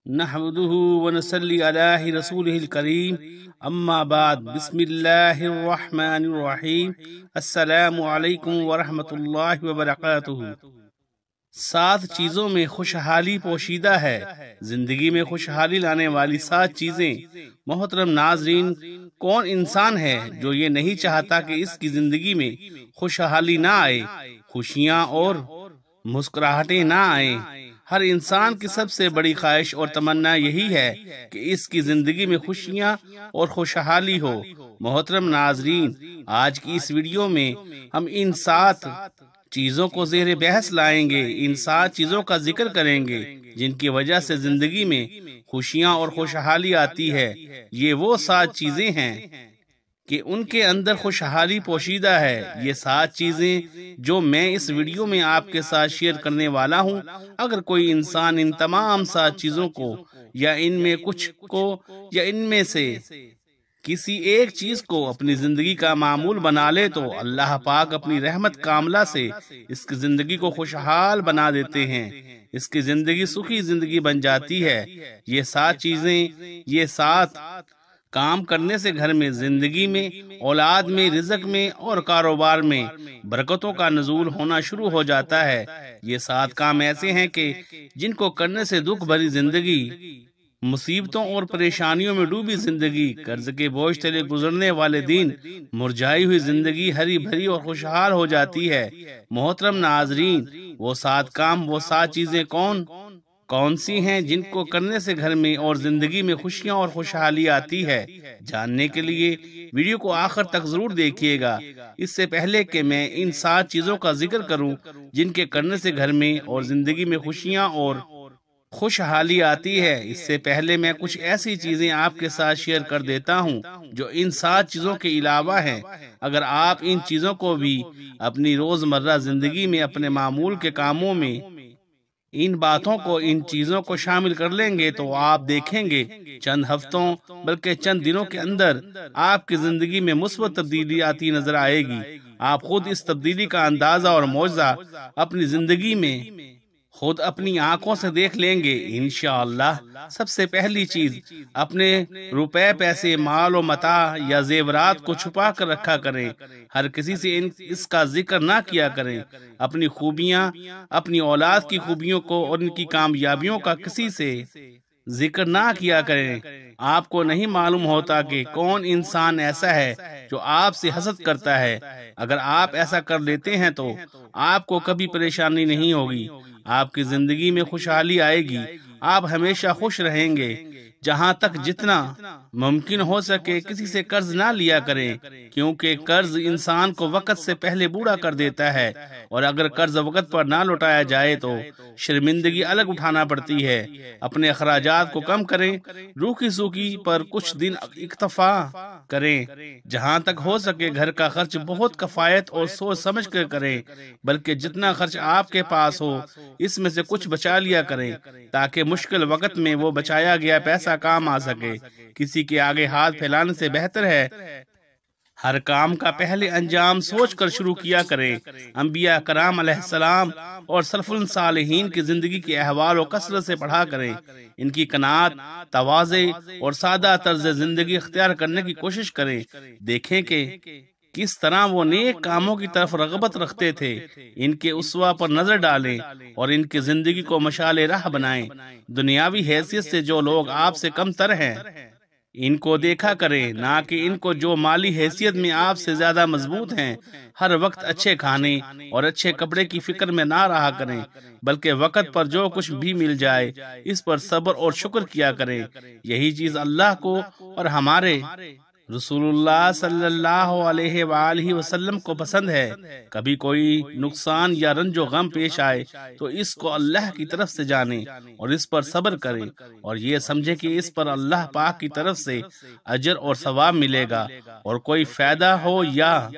نحمده ونصلي على رسوله الكريم اما بعد بسم اللہ الرحمن الرحیم السلام علیکم ورحمۃ اللہ وبرکاتہ۔ 7 چیزوں میں خوشحالی پوشیدہ ہے۔ زندگی میں خوشحالی لانے والی 7 چیزیں۔ محترم ناظرین، کون انسان ہے جو یہ نہیں چاہتا کہ اس کی زندگی میں خوشحالی نہ آئے، خوشیاں اور مسکراہٹیں نہ آئیں؟ ہر انسان کی سب سے بڑی خواہش اور تمنا یہی ہے کہ اس کی زندگی میں خوشیاں اور خوشحالی ہو۔ محترم ناظرین، آج کی اس ویڈیو میں ہم ان 7 چیزوں کو زیر بحث لائیں گے، ان 7 چیزوں کا ذکر کریں گے جن کی وجہ سے زندگی میں خوشیاں اور خوشحالی آتی ہے۔ یہ وہ 7 چیزیں ہیں کہ ان کے اندر خوشحالی پوشیدہ ہے۔ یہ 7 چیزیں جو میں اس ویڈیو میں آپ کے ساتھ شیئر کرنے والا ہوں، اگر کوئی انسان ان تمام 7 چیزوں کو یا ان میں کچھ کو یا ان میں سے کسی ایک چیز کو اپنی زندگی کا معمول بنا لے تو اللہ پاک اپنی رحمت کاملہ سے اس کی زندگی کو خوشحال بنا دیتے ہیں، اس کی زندگی سخی زندگی بن جاتی ہے۔ یہ 7 چیزیں، یہ 7 کام کرنے سے گھر میں، زندگی میں، اولاد میں، رزق میں اور کاروبار میں برکتوں کا نزول ہونا شروع ہو جاتا ہے۔ یہ 7 کام ایسے ہیں کہ جن کو کرنے سے دکھ بھری زندگی، مصیبتوں اور پریشانیوں میں ڈوبی زندگی، قرض کے بوجھ تلے گزرنے والے دن، مرجھائی ہوئی زندگی ہری بھری اور خوشحال ہو جاتی ہے۔ محترم ناظرین، وہ 7 کام، وہ 7 چیزیں کون سی ہیں جن کو کرنے سے گھر میں اور زندگی میں خوشیاں اور خوشحالی آتی ہے؟ جاننے کے لیے ویڈیو کو آخر تک ضرور دیکھیے گا۔ اس سے پہلے کہ میں ان 7 چیزوں کا ذکر کروں جن کے کرنے سے گھر میں اور زندگی میں خوشیاں اور خوشحالی آتی ہے، اس سے پہلے میں کچھ ایسی چیزیں آپ کے ساتھ شیئر کر دیتا ہوں جو ان 7 چیزوں کے علاوہ ہیں۔ اگر آپ ان چیزوں کو بھی اپنی روزمرہ زندگی میں، اپنے معمول کے کاموں میں ان باتوں کو، ان چیزوں کو شامل کر لیں گے تو آپ دیکھیں گے چند ہفتوں بلکہ چند دنوں کے اندر آپ کی زندگی میں مثبت تبدیلی آتی نظر آئے گی۔ آپ خود اس تبدیلی کا اندازہ اور معجزہ اپنی زندگی میں خود اپنی آنکھوں سے دیکھ لیں گے انشاءاللہ۔ سب سے پہلی چیز، اپنے روپے، پیسے، مال و متاع یا زیورات کو چھپا کر رکھا کریں۔ ہر کسی سے اس کا ذکر نہ کیا کریں۔ اپنی خوبیاں، اپنی اولاد کی خوبیوں کو اور ان کی کامیابیوں کا کسی سے ذکر نہ کیا کریں۔ آپ کو نہیں معلوم ہوتا کہ کون انسان ایسا ہے جو آپ سے حسد کرتا ہے۔ اگر آپ ایسا کر لیتے ہیں تو آپ کو کبھی پریشانی نہیں ہوگی، آپ کی زندگی میں خوشحالی آئے گی، آپ ہمیشہ خوش رہیں گے۔ جہاں تک جتنا ممکن ہو سکے کسی سے قرض نہ لیا کریں، کیونکہ قرض انسان کو وقت سے پہلے بوڑھا کر دیتا ہے، اور اگر قرض وقت پر نہ لوٹایا جائے تو شرمندگی الگ اٹھانا پڑتی ہے۔ اپنے اخراجات کو کم کریں، روکھی سوکھی پر کچھ دن اکتفا کریں۔ جہاں تک ہو سکے گھر کا خرچ بہت کفایت اور سوچ سمجھ کر کریں، بلکہ جتنا خرچ آپ کے پاس ہو اس میں سے کچھ بچا لیا کریں تاکہ مشکل وقت میں وہ بچایا گیا پیسہ کام آ سکے۔ کسی کے آگے ہاتھ پھیلانے سے بہتر ہے ہر کام کا پہلے انجام سوچ کر شروع کیا کریں۔ انبیاء کرام علیہ السلام اور سلف الصالحین کی زندگی کے احوال و کثرت سے پڑھا کریں۔ ان کی قناعت، تواضع اور سادہ طرز زندگی اختیار کرنے کی کوشش کریں۔ دیکھیں کہ کس طرح وہ نیک کاموں کی طرف رغبت رکھتے تھے۔ ان کے اسوہ پر نظر ڈالیں اور ان کی زندگی کو مشعل راہ بنائیں۔ دنیاوی حیثیت سے جو لوگ آپ سے کم تر ہیں ان کو دیکھا کریں، نہ کہ ان کو جو مالی حیثیت میں آپ سے زیادہ مضبوط ہیں۔ ہر وقت اچھے کھانے اور اچھے کپڑے کی فکر میں نہ رہا کریں، بلکہ وقت پر جو کچھ بھی مل جائے اس پر صبر اور شکر کیا کریں۔ یہی چیز اللہ کو اور ہمارے رسول اللہ صلی اللہ علیہ وآلہ وسلم کو پسند ہے۔ کبھی کوئی نقصان یا رنج و غم پیش آئے تو اس کو اللہ کی طرف سے جانیں اور اس پر صبر کریں، اور یہ سمجھے کہ اس پر اللہ پاک کی طرف سے اجر اور ثواب ملے گا، اور کوئی فائدہ ہو یا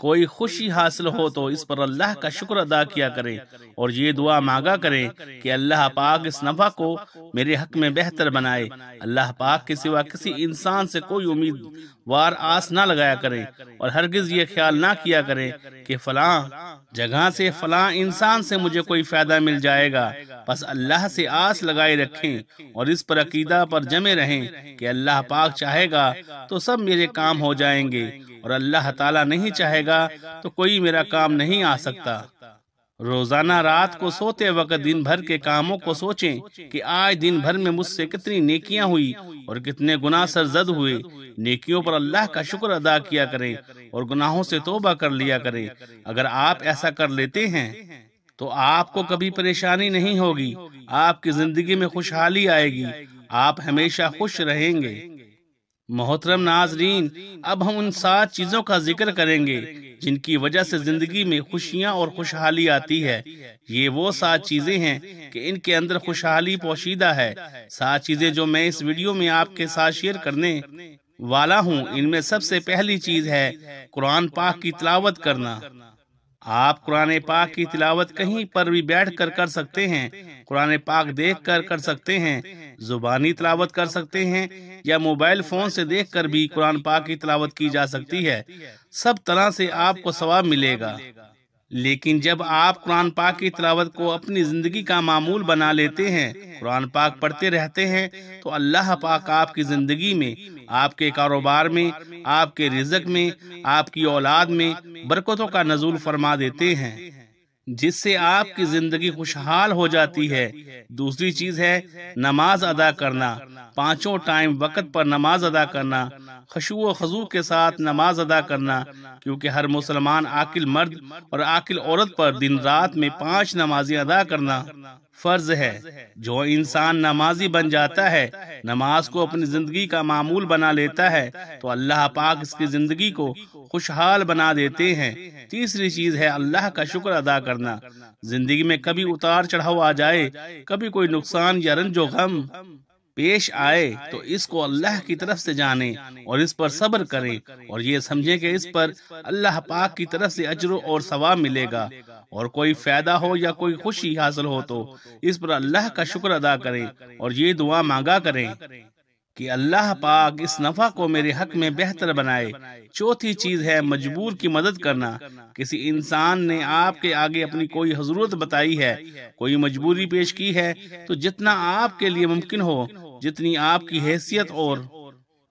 کوئی خوشی حاصل ہو تو اس پر اللہ کا شکر ادا کیا کریں، اور یہ دعا مانگا کریں کہ اللہ پاک اس نفع کو میرے حق میں بہتر بنائے۔ اللہ پاک کے سوا کسی انسان سے کوئی امیدوار آس نہ لگایا کریں، اور ہرگز یہ خیال نہ کیا کریں کہ فلاں جگہ سے فلاں انسان سے مجھے کوئی فائدہ مل جائے گا، بس اللہ سے آس لگائے رکھیں اور اس پر عقیدہ پر جمے رہیں کہ اللہ پاک چاہے گا تو سب میرے کام ہو جائیں گے، اور اللہ تعالیٰ نہیں چاہے گا تو کوئی میرا کام نہیں آ سکتا۔ روزانہ رات کو سوتے وقت دن بھر کے کاموں کو سوچیں کہ آج دن بھر میں مجھ سے کتنی نیکیاں ہوئی اور کتنے گناہ سرزد ہوئے۔ نیکیوں پر اللہ کا شکر ادا کیا کریں اور گناہوں سے توبہ کر لیا کریں۔ اگر آپ ایسا کر لیتے ہیں تو آپ کو کبھی پریشانی نہیں ہوگی، آپ کی زندگی میں خوشحالی آئے گی، آپ ہمیشہ خوش رہیں گے۔ محترم ناظرین، اب ہم ان 7 چیزوں کا ذکر کریں گے جن کی وجہ سے زندگی میں خوشیاں اور خوشحالی آتی ہے۔ یہ وہ 7 چیزیں ہیں کہ ان کے اندر خوشحالی پوشیدہ ہے۔ 7 چیزیں جو میں اس ویڈیو میں آپ کے ساتھ شیئر کرنے والا ہوں، ان میں سب سے پہلی چیز ہے قرآن پاک کی تلاوت کرنا۔ آپ قرآن پاک کی تلاوت کہیں پر بھی بیٹھ کر کر سکتے ہیں، قرآن پاک دیکھ کر کر سکتے ہیں، زبانی تلاوت کر سکتے ہیں، یا موبائل فون سے دیکھ کر بھی قرآن پاک کی تلاوت کی جا سکتی ہے۔ سب طرح سے آپ کو ثواب ملے گا۔ لیکن جب آپ قرآن پاک کی تلاوت کو اپنی زندگی کا معمول بنا لیتے ہیں، قرآن پاک پڑھتے رہتے ہیں، تو اللہ پاک آپ کی زندگی میں، آپ کے کاروبار میں، آپ کے رزق میں، آپ کی اولاد میں برکتوں کا نزول فرما دیتے ہیں، جس سے آپ کی زندگی خوشحال ہو جاتی ہے۔ دوسری چیز ہے نماز ادا کرنا، 5 ٹائم وقت پر نماز ادا کرنا، خشوع و خضوع کے ساتھ نماز ادا کرنا، کیونکہ ہر مسلمان عاقل مرد اور عاقل عورت پر دن رات میں 5 نمازیں ادا کرنا فرض ہے۔ جو انسان نمازی بن جاتا ہے، نماز کو اپنی زندگی کا معمول بنا لیتا ہے، تو اللہ پاک اس کی زندگی کو خوشحال بنا دیتے ہیں۔ تیسری چیز ہے اللہ کا شکر ادا کرنا۔ زندگی میں کبھی اتار چڑھاؤ آ جائے، کبھی کوئی نقصان یا رنج و غم پیش آئے، تو اس کو اللہ کی طرف سے جانیں اور اس پر صبر کریں، اور یہ سمجھیں کہ اس پر اللہ پاک کی طرف سے اجر اور ثواب ملے گا، اور کوئی فائدہ ہو یا کوئی خوشی حاصل ہو تو اس پر اللہ کا شکر ادا کریں اور یہ دعا مانگا کریں کہ اللہ پاک اس نفع کو میرے حق میں بہتر بنائے۔ چوتھی چیز ہے مجبور کی مدد کرنا۔ کسی انسان نے آپ کے آگے اپنی کوئی ضرورت بتائی ہے، کوئی مجبوری پیش کی ہے، تو جتنا آپ کے لیے ممکن ہو، جتنی آپ کی حیثیت اور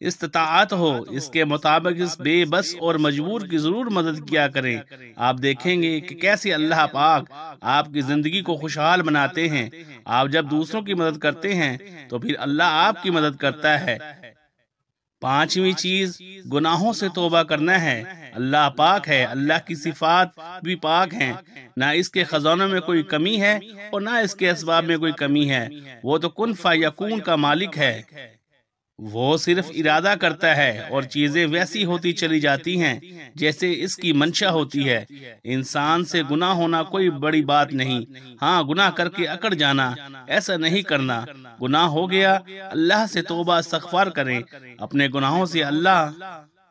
استطاعت ہو، اس کے مطابق اس بے بس اور مجبور کی ضرور مدد کیا کریں۔ آپ دیکھیں گے کہ کیسے اللہ پاک آپ کی زندگی کو خوشحال بناتے ہیں۔ آپ جب دوسروں کی مدد کرتے ہیں تو پھر اللہ آپ کی مدد کرتا ہے۔ 5ویں چیز گناہوں سے توبہ کرنا ہے۔ اللہ پاک ہے، اللہ کی صفات بھی پاک ہیں، نہ اس کے خزانوں میں کوئی کمی ہے اور نہ اس کے اسباب میں کوئی کمی ہے۔ وہ تو کن فیکون کا مالک ہے، وہ صرف ارادہ کرتا ہے اور چیزیں ویسی ہوتی چلی جاتی ہیں جیسے اس کی منشا ہوتی ہے۔ انسان سے گناہ ہونا کوئی بڑی بات نہیں، ہاں گناہ کر کے اکڑ جانا، ایسا نہیں کرنا۔ گناہ ہو گیا، اللہ سے توبہ استغفار کریں، اپنے گناہوں سے اللہ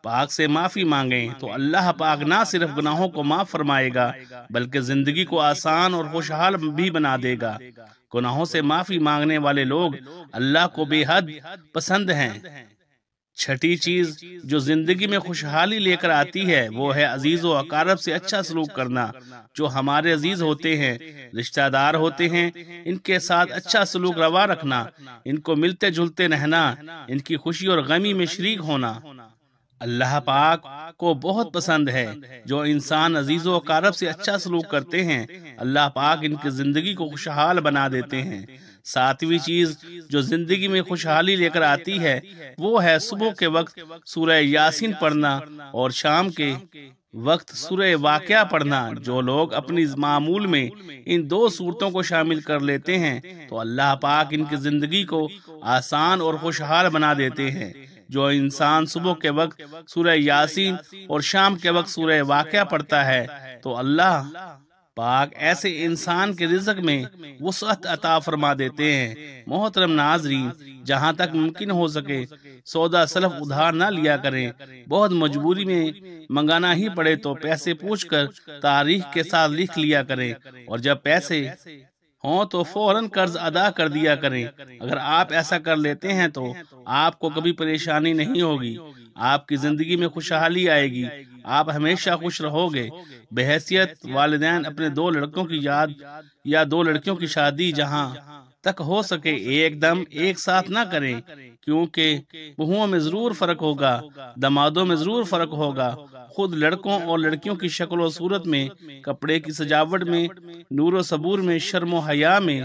پاک سے معافی مانگیں، تو اللہ پاک نہ صرف گناہوں کو معاف فرمائے گا بلکہ زندگی کو آسان اور خوشحال بھی بنا دے گا۔ گناہوں سے معافی مانگنے والے لوگ اللہ کو بے حد پسند ہیں۔ 6ٹھی چیز جو زندگی میں خوشحالی لے کر آتی ہے وہ ہے عزیز و اقارب سے اچھا سلوک کرنا۔ جو ہمارے عزیز ہوتے ہیں، رشتہ دار ہوتے ہیں، ان کے ساتھ اچھا سلوک روا رکھنا، ان کو ملتے جلتے رہنا، ان کی خوشی اور غمی میں شریک ہونا اللہ پاک کو بہت پسند ہے۔ جو انسان عزیز و اقارب سے اچھا سلوک کرتے ہیں، اللہ پاک ان کی زندگی کو خوشحال بنا دیتے ہیں۔ 7ویں چیز جو زندگی میں خوشحالی لے کر آتی ہے وہ ہے صبح کے وقت سورہ یاسین پڑھنا اور شام کے وقت سورہ واقعہ پڑھنا۔ جو لوگ اپنی معمول میں ان 2 سورتوں کو شامل کر لیتے ہیں تو اللہ پاک ان کی زندگی کو آسان اور خوشحال بنا دیتے ہیں۔ جو انسان صبح کے وقت سورہ یاسین اور شام کے وقت سورہ واقعہ پڑھتا ہے تو اللہ پاک ایسے انسان کے رزق میں وسعت عطا فرما دیتے ہیں۔ محترم ناظرین، جہاں تک ممکن ہو سکے سودا سلف ادھار نہ لیا کریں۔ بہت مجبوری میں منگانا ہی پڑے تو پیسے پوچھ کر تاریخ کے ساتھ لکھ لیا کریں، اور جب پیسے ہوں تو فوراً قرض ادا کر دیا کریں۔ اگر آپ ایسا کر لیتے ہیں تو آپ کو کبھی پریشانی نہیں ہوگی۔ آپ کی زندگی میں خوشحالی آئے گی، آپ ہمیشہ خوش رہو گے۔ بحیثیت والدین اپنے 2 لڑکوں کی یاد یا 2 لڑکیوں کی شادی جہاں تک ہو سکے ایک دم ایک ساتھ نہ کریں، کیونکہ بہوؤں میں ضرور فرق ہوگا، دمادوں میں ضرور فرق ہوگا، خود لڑکوں اور لڑکیوں کی شکل و صورت میں، کپڑے کی سجاوٹ میں، نور و صبور میں، شرم و حیا میں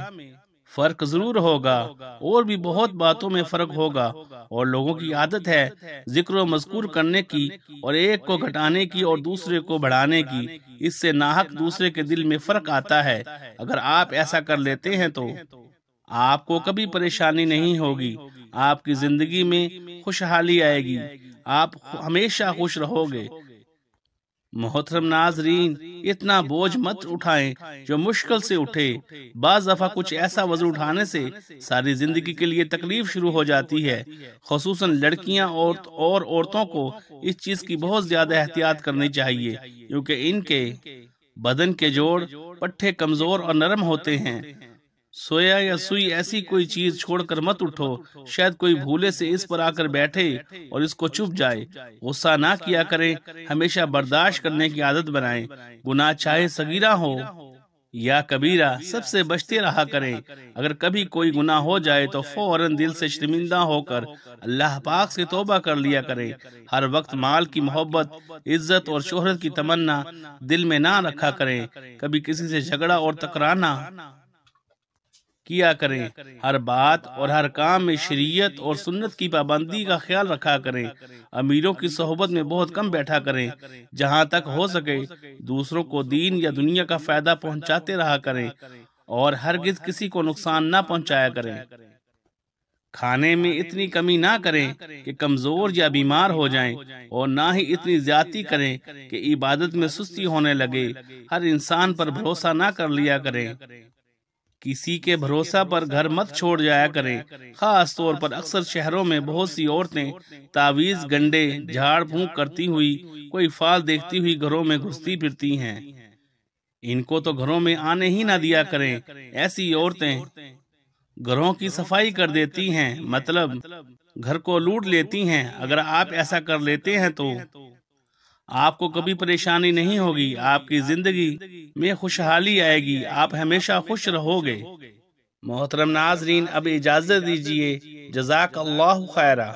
فرق ضرور ہوگا، اور بھی بہت باتوں میں فرق ہوگا۔ اور لوگوں کی عادت ہے ذکر و مذکور کرنے کی، اور ایک کو گھٹانے کی اور دوسرے کو بڑھانے کی، اس سے ناحق دوسرے کے دل میں فرق آتا ہے۔ اگر آپ ایسا کر لیتے ہیں تو آپ کو کبھی پریشانی نہیں ہوگی، آپ کی زندگی میں خوشحالی آئے گی، آپ ہمیشہ خوش رہو گے۔ محترم ناظرین، اتنا بوجھ مت اٹھائیں جو مشکل سے اٹھے۔ بعض دفعہ کچھ ایسا وزن اٹھانے سے ساری زندگی کے لیے تکلیف شروع ہو جاتی ہے۔ خصوصاً لڑکیاں اور عورتوں کو اس چیز کی بہت زیادہ احتیاط کرنی چاہیے، کیونکہ ان کے بدن کے جوڑ پٹھے کمزور اور نرم ہوتے ہیں۔ سویا یا سوئی ایسی کوئی چیز چھوڑ کر مت اٹھو، شاید کوئی بھولے سے اس پر آ کر بیٹھے اور اس کو چپ جائے۔ غصہ نہ کیا کریں، ہمیشہ برداشت کرنے کی عادت بنائیں۔ گناہ چاہے صغیرہ ہو یا کبیرہ، سب سے بچتے رہا کریں۔ اگر کبھی کوئی گناہ ہو جائے تو فوراً دل سے شرمندہ ہو کر اللہ پاک سے توبہ کر لیا کریں۔ ہر وقت مال کی محبت، عزت اور شہرت کی تمنا دل میں نہ رکھا کریں۔ کبھی کسی سے جھگڑا اور تکرانا کیا کریں۔ ہر بات اور ہر کام میں شریعت اور سنت کی پابندی کا خیال رکھا کریں۔ امیروں کی صحبت میں بہت کم بیٹھا کریں۔ جہاں تک ہو سکے دوسروں کو دین یا دنیا کا فائدہ پہنچاتے رہا کریں، اور ہرگز کسی کو نقصان نہ پہنچایا کریں۔ کھانے میں اتنی کمی نہ کریں کہ کمزور یا بیمار ہو جائیں، اور نہ ہی اتنی زیادتی کریں کہ عبادت میں سستی ہونے لگے۔ ہر انسان پر بھروسہ نہ کر لیا کریں۔ کسی کے بھروسہ پر گھر مت چھوڑ جایا کریں۔ خاص طور پر اکثر شہروں میں بہت سی عورتیں تعویذ گنڈے جھاڑ پھونک کرتی ہوئی، کوئی فال دیکھتی ہوئی گھروں میں گھستی پھرتی ہیں۔ ان کو تو گھروں میں آنے ہی نہ دیا کریں۔ ایسی عورتیں گھروں کی صفائی کر دیتی ہیں، مطلب گھر کو لوٹ لیتی ہیں۔ اگر آپ ایسا کر لیتے ہیں تو آپ کو کبھی پریشانی نہیں ہوگی، آپ کی زندگی میں خوشحالی آئے گی، آپ ہمیشہ خوش رہو گے۔ محترم ناظرین، اب اجازت دیجیے، جزاک اللہ خیرہ۔